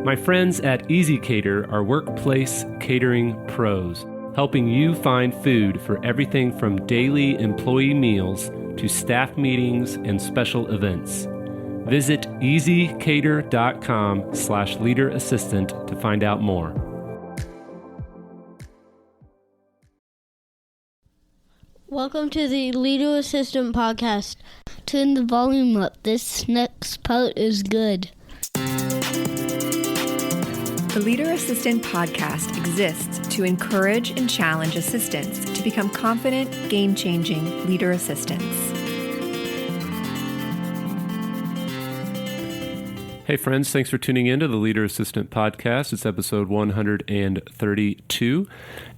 My friends at Easy Cater are workplace catering pros, helping you find food for everything from daily employee meals to staff meetings and special events. Visit easycater.com/leaderassistant to find out more. Welcome to the Leader Assistant Podcast. Turn the volume up. This next part is good. The Leader Assistant Podcast exists to encourage and challenge assistants to become confident, game-changing leader assistants. Hey friends, thanks for tuning in to the Leader Assistant Podcast. It's episode 132,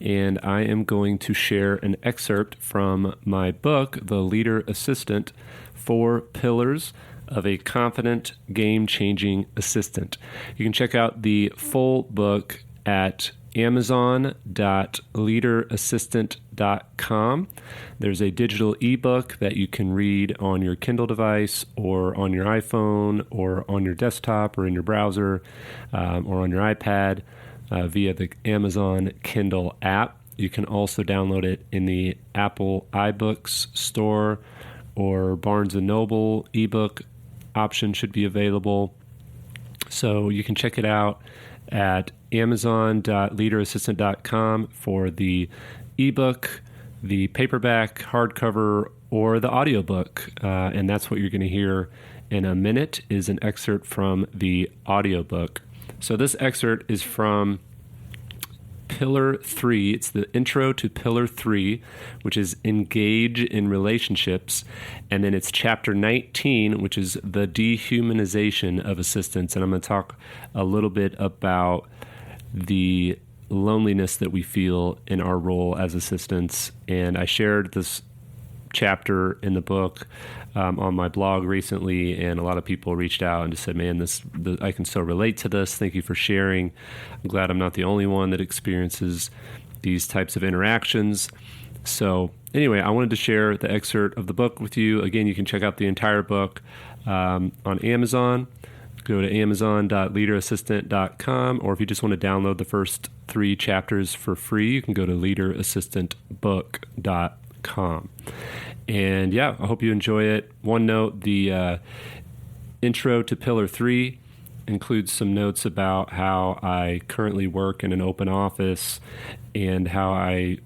and I am going to share an excerpt from my book, The Leader Assistant: 4 Pillars of a Confident, Game-Changing Assistant. You can check out the full book at amazon.leaderassistant.com. There's a digital ebook that you can read on your Kindle device or on your iPhone or on your desktop or in your browser or on your iPad via the Amazon Kindle app. You can also download it in the Apple iBooks store, or Barnes & Noble ebook option should be available. So you can check it out at amazon.leaderassistant.com for the ebook, the paperback, hardcover, or the audiobook. And that's what you're going to hear in a minute, is an excerpt from the audiobook. So this excerpt is from Pillar 3. It's the intro to Pillar 3, which is Engage in Relationships. And then it's Chapter 19, which is the dehumanization of assistants. And I'm going to talk a little bit about the loneliness that we feel in our role as assistants. And I shared this chapter in the book on my blog recently, and a lot of people reached out and just said, man, I can so relate to this. Thank you for sharing. I'm glad I'm not the only one that experiences these types of interactions. So anyway, I wanted to share the excerpt of the book with you. Again, you can check out the entire book on Amazon. Go to amazon.leaderassistant.com, or if you just want to download the first 3 chapters for free, you can go to leaderassistantbook.com. And yeah, I hope you enjoy it. One note, the intro to Pillar 3 includes some notes about how I currently work in an open office and how I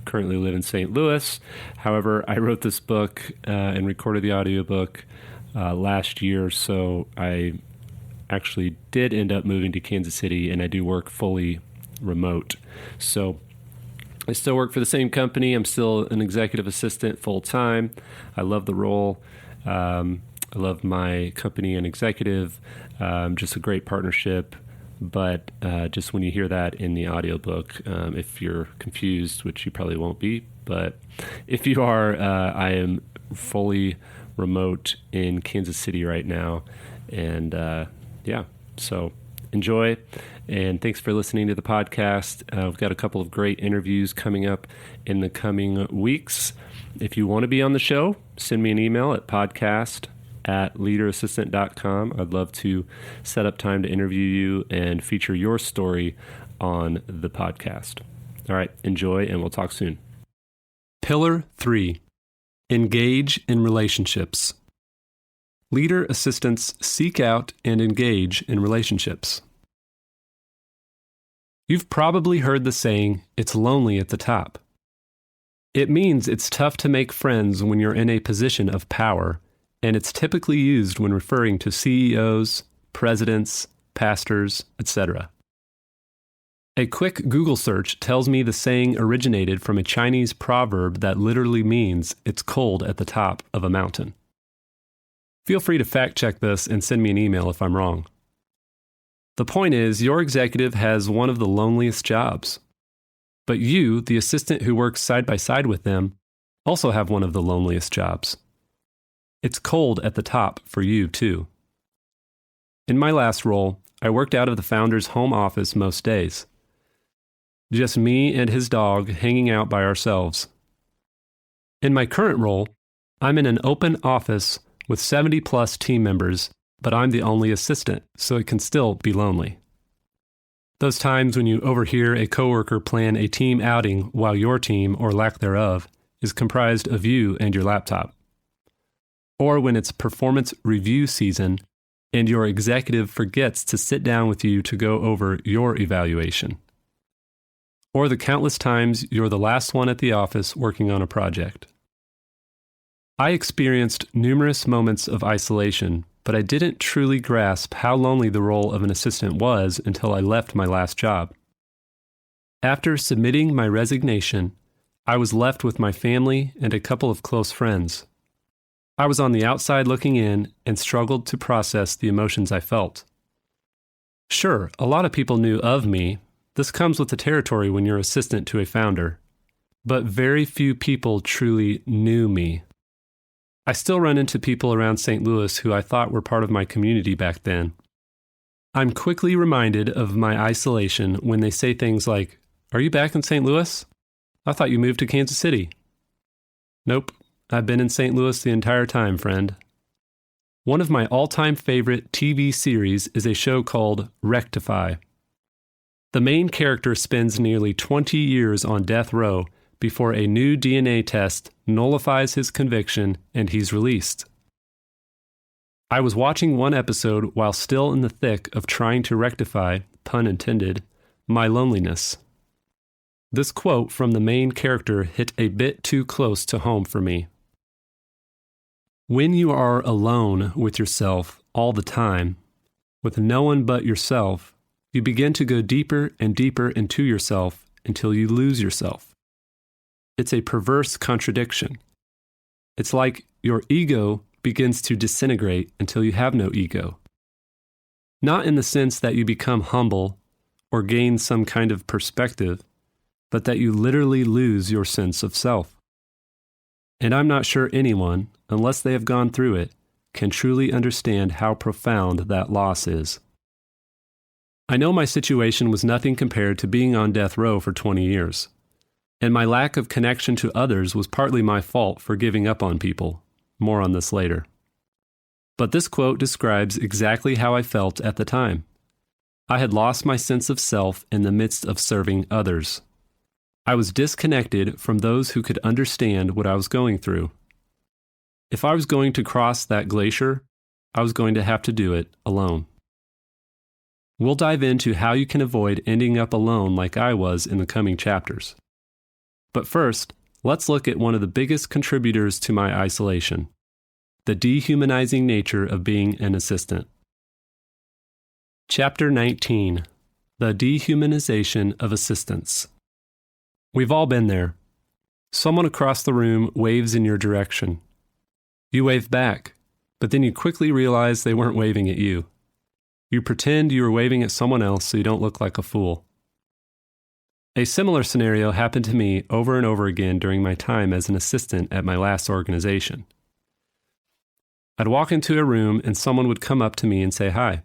currently live in St. Louis. However, I wrote this book and recorded the audiobook last year, so I actually did end up moving to Kansas City, and I do work fully remote. So I still work for the same company. I'm still an executive assistant full-time. I love the role. I love my company and executive. Just a great partnership. But just when you hear that in the audiobook, if you're confused, which you probably won't be, but if you are, I am fully remote in Kansas City right now. And yeah, so enjoy. And thanks for listening to the podcast. We've got a couple of great interviews coming up in the coming weeks. If you want to be on the show, send me an email at podcast@leaderassistant.com. I'd love to set up time to interview you and feature your story on the podcast. All right, enjoy, and we'll talk soon. Pillar 3, Engage in Relationships. Leader assistants seek out and engage in relationships. You've probably heard the saying, "It's lonely at the top." It means it's tough to make friends when you're in a position of power, and it's typically used when referring to CEOs, presidents, pastors, etc. A quick Google search tells me the saying originated from a Chinese proverb that literally means it's cold at the top of a mountain. Feel free to fact check this and send me an email if I'm wrong. The point is, your executive has one of the loneliest jobs. But you, the assistant who works side by side with them, also have one of the loneliest jobs. It's cold at the top for you, too. In my last role, I worked out of the founder's home office most days. Just me and his dog hanging out by ourselves. In my current role, I'm in an open office with 70-plus team members, but I'm the only assistant, so it can still be lonely. Those times when you overhear a coworker plan a team outing while your team, or lack thereof, is comprised of you and your laptop. Or when it's performance review season and your executive forgets to sit down with you to go over your evaluation. Or the countless times you're the last one at the office working on a project. I experienced numerous moments of isolation, but I didn't truly grasp how lonely the role of an assistant was until I left my last job. After submitting my resignation, I was left with my family and a couple of close friends. I was on the outside looking in and struggled to process the emotions I felt. Sure, a lot of people knew of me. This comes with the territory when you're assistant to a founder. But very few people truly knew me. I still run into people around St. Louis who I thought were part of my community back then. I'm quickly reminded of my isolation when they say things like, "Are you back in St. Louis? I thought you moved to Kansas City." Nope, I've been in St. Louis the entire time, friend. One of my all-time favorite TV series is a show called Rectify. The main character spends nearly 20 years on death row before a new DNA test nullifies his conviction and he's released. I was watching one episode while still in the thick of trying to rectify, pun intended, my loneliness. This quote from the main character hit a bit too close to home for me. When you are alone with yourself all the time, with no one but yourself, you begin to go deeper and deeper into yourself until you lose yourself. It's a perverse contradiction. It's like your ego begins to disintegrate until you have no ego. Not in the sense that you become humble or gain some kind of perspective, but that you literally lose your sense of self. And I'm not sure anyone, unless they have gone through it, can truly understand how profound that loss is. I know my situation was nothing compared to being on death row for 20 years. And my lack of connection to others was partly my fault for giving up on people. More on this later. But this quote describes exactly how I felt at the time. I had lost my sense of self in the midst of serving others. I was disconnected from those who could understand what I was going through. If I was going to cross that glacier, I was going to have to do it alone. We'll dive into how you can avoid ending up alone like I was in the coming chapters. But first, let's look at one of the biggest contributors to my isolation, the dehumanizing nature of being an assistant. Chapter 19, The Dehumanization of Assistants. We've all been there. Someone across the room waves in your direction. You wave back, but then you quickly realize they weren't waving at you. You pretend you were waving at someone else so you don't look like a fool. A similar scenario happened to me over and over again during my time as an assistant at my last organization. I'd walk into a room and someone would come up to me and say hi.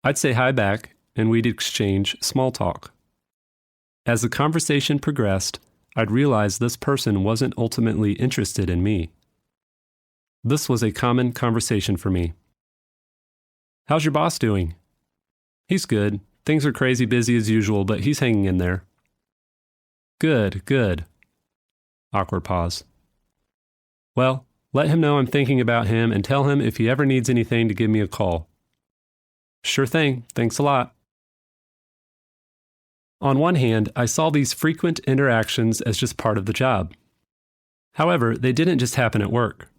I'd say hi back and we'd exchange small talk. As the conversation progressed, I'd realize this person wasn't ultimately interested in me. This was a common conversation for me. "How's your boss doing?" "He's good. Things are crazy busy as usual, but he's hanging in there." "Good, good." Awkward pause. "Well, let him know I'm thinking about him and tell him if he ever needs anything to give me a call." "Sure thing. Thanks a lot." On one hand, I saw these frequent interactions as just part of the job. However, they didn't just happen at work.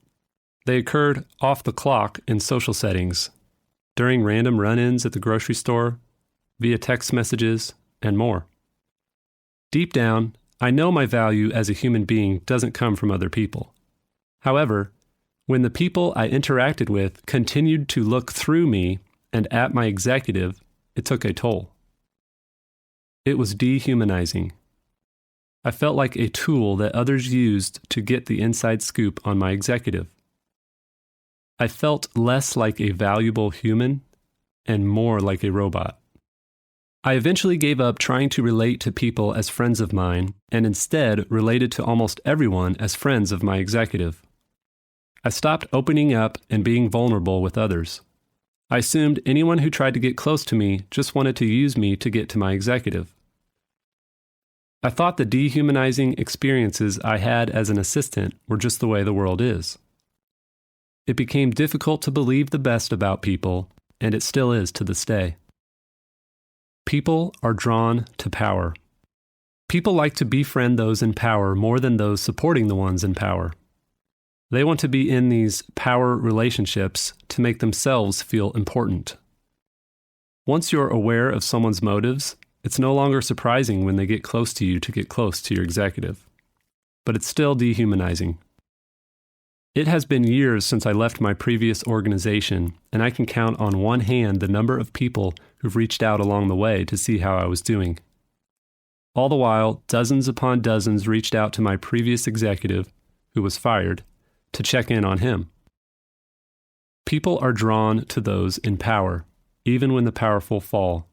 They occurred off the clock in social settings, during random run-ins at the grocery store, via text messages, and more. Deep down, I know my value as a human being doesn't come from other people. However, when the people I interacted with continued to look through me and at my executive, it took a toll. It was dehumanizing. I felt like a tool that others used to get the inside scoop on my executive. I felt less like a valuable human and more like a robot. I eventually gave up trying to relate to people as friends of mine and instead related to almost everyone as friends of my executive. I stopped opening up and being vulnerable with others. I assumed anyone who tried to get close to me just wanted to use me to get to my executive. I thought the dehumanizing experiences I had as an assistant were just the way the world is. It became difficult to believe the best about people, and it still is to this day. People are drawn to power. People like to befriend those in power more than those supporting the ones in power. They want to be in these power relationships to make themselves feel important. Once you're aware of someone's motives, it's no longer surprising when they get close to you to get close to your executive. But it's still dehumanizing. It has been years since I left my previous organization, and I can count on one hand the number of people who've reached out along the way to see how I was doing. All the while, dozens upon dozens reached out to my previous executive, who was fired, to check in on him. People are drawn to those in power, even when the powerful fall.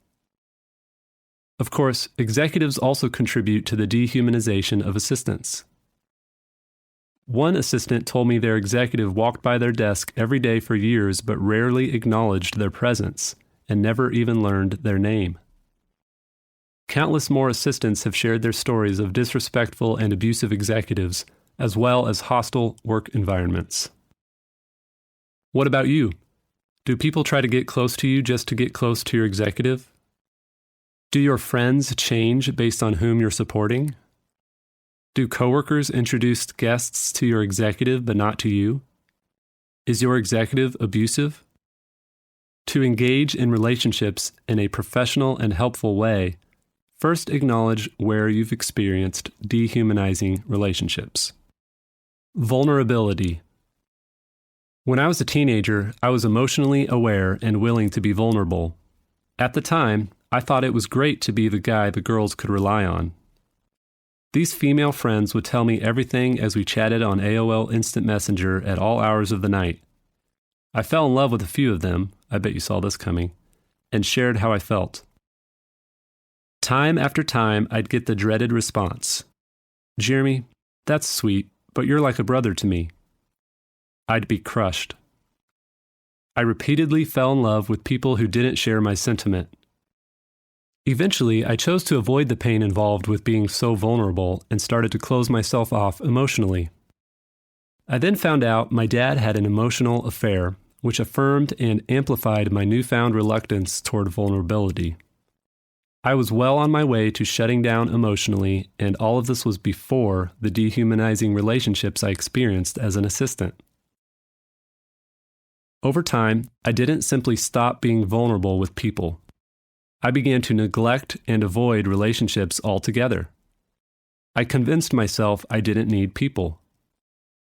Of course, executives also contribute to the dehumanization of assistants. One assistant told me their executive walked by their desk every day for years but rarely acknowledged their presence and never even learned their name. Countless more assistants have shared their stories of disrespectful and abusive executives, as well as hostile work environments. What about you? Do people try to get close to you just to get close to your executive? Do your friends change based on whom you're supporting? Do coworkers introduce guests to your executive but not to you? Is your executive abusive? To engage in relationships in a professional and helpful way, first acknowledge where you've experienced dehumanizing relationships. Vulnerability. When I was a teenager, I was emotionally aware and willing to be vulnerable. At the time, I thought it was great to be the guy the girls could rely on. These female friends would tell me everything as we chatted on AOL Instant Messenger at all hours of the night. I fell in love with a few of them, I bet you saw this coming, and shared how I felt. Time after time, I'd get the dreaded response, "Jeremy, that's sweet, but you're like a brother to me." I'd be crushed. I repeatedly fell in love with people who didn't share my sentiment. Eventually, I chose to avoid the pain involved with being so vulnerable and started to close myself off emotionally. I then found out my dad had an emotional affair, which affirmed and amplified my newfound reluctance toward vulnerability. I was well on my way to shutting down emotionally, and all of this was before the dehumanizing relationships I experienced as an assistant. Over time, I didn't simply stop being vulnerable with people. I began to neglect and avoid relationships altogether. I convinced myself I didn't need people.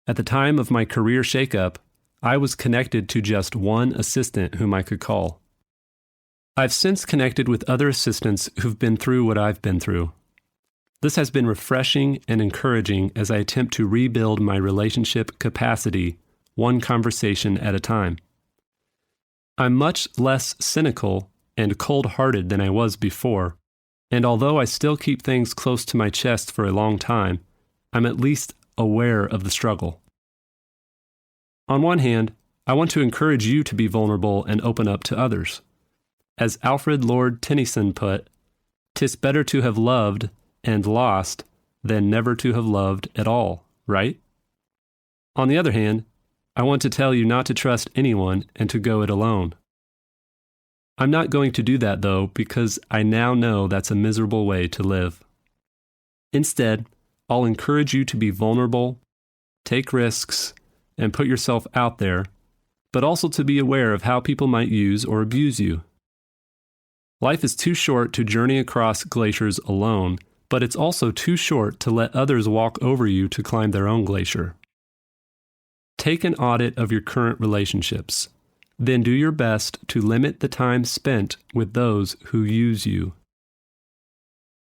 At the time of my career shakeup, I was connected to just one assistant whom I could call. I've since connected with other assistants who've been through what I've been through. This has been refreshing and encouraging as I attempt to rebuild my relationship capacity, one conversation at a time. I'm much less cynical and cold-hearted than I was before, and although I still keep things close to my chest for a long time, I'm at least aware of the struggle. On one hand, I want to encourage you to be vulnerable and open up to others. As Alfred Lord Tennyson put, "'Tis better to have loved and lost than never to have loved at all," right? On the other hand, I want to tell you not to trust anyone and to go it alone. I'm not going to do that, though, because I now know that's a miserable way to live. Instead, I'll encourage you to be vulnerable, take risks, and put yourself out there, but also to be aware of how people might use or abuse you. Life is too short to journey across glaciers alone, but it's also too short to let others walk over you to climb their own glacier. Take an audit of your current relationships. Then do your best to limit the time spent with those who use you.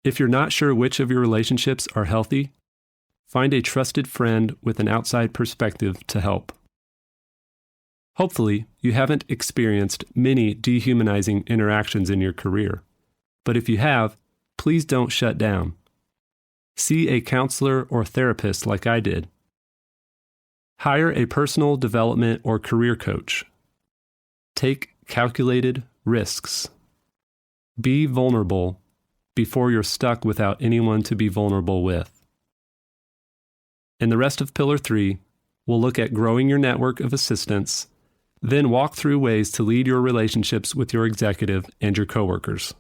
If you're not sure which of your relationships are healthy, find a trusted friend with an outside perspective to help. Hopefully, you haven't experienced many dehumanizing interactions in your career, but if you have, please don't shut down. See a counselor or therapist like I did. Hire a personal development or career coach. Take calculated risks. Be vulnerable before you're stuck without anyone to be vulnerable with. In the rest of Pillar 3, we'll look at growing your network of assistants, then walk through ways to lead your relationships with your executive and your coworkers.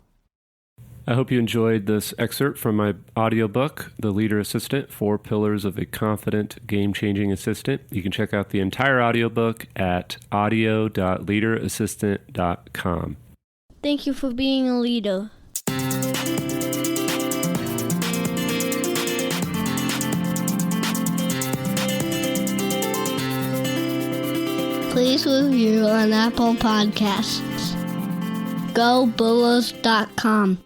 I hope you enjoyed this excerpt from my audiobook, The Leader Assistant, 4 Pillars of a Confident, Game-Changing Assistant. You can check out the entire audiobook at audio.leaderassistant.com. Thank you for being a leader. Please review on Apple Podcasts. GoBulls.com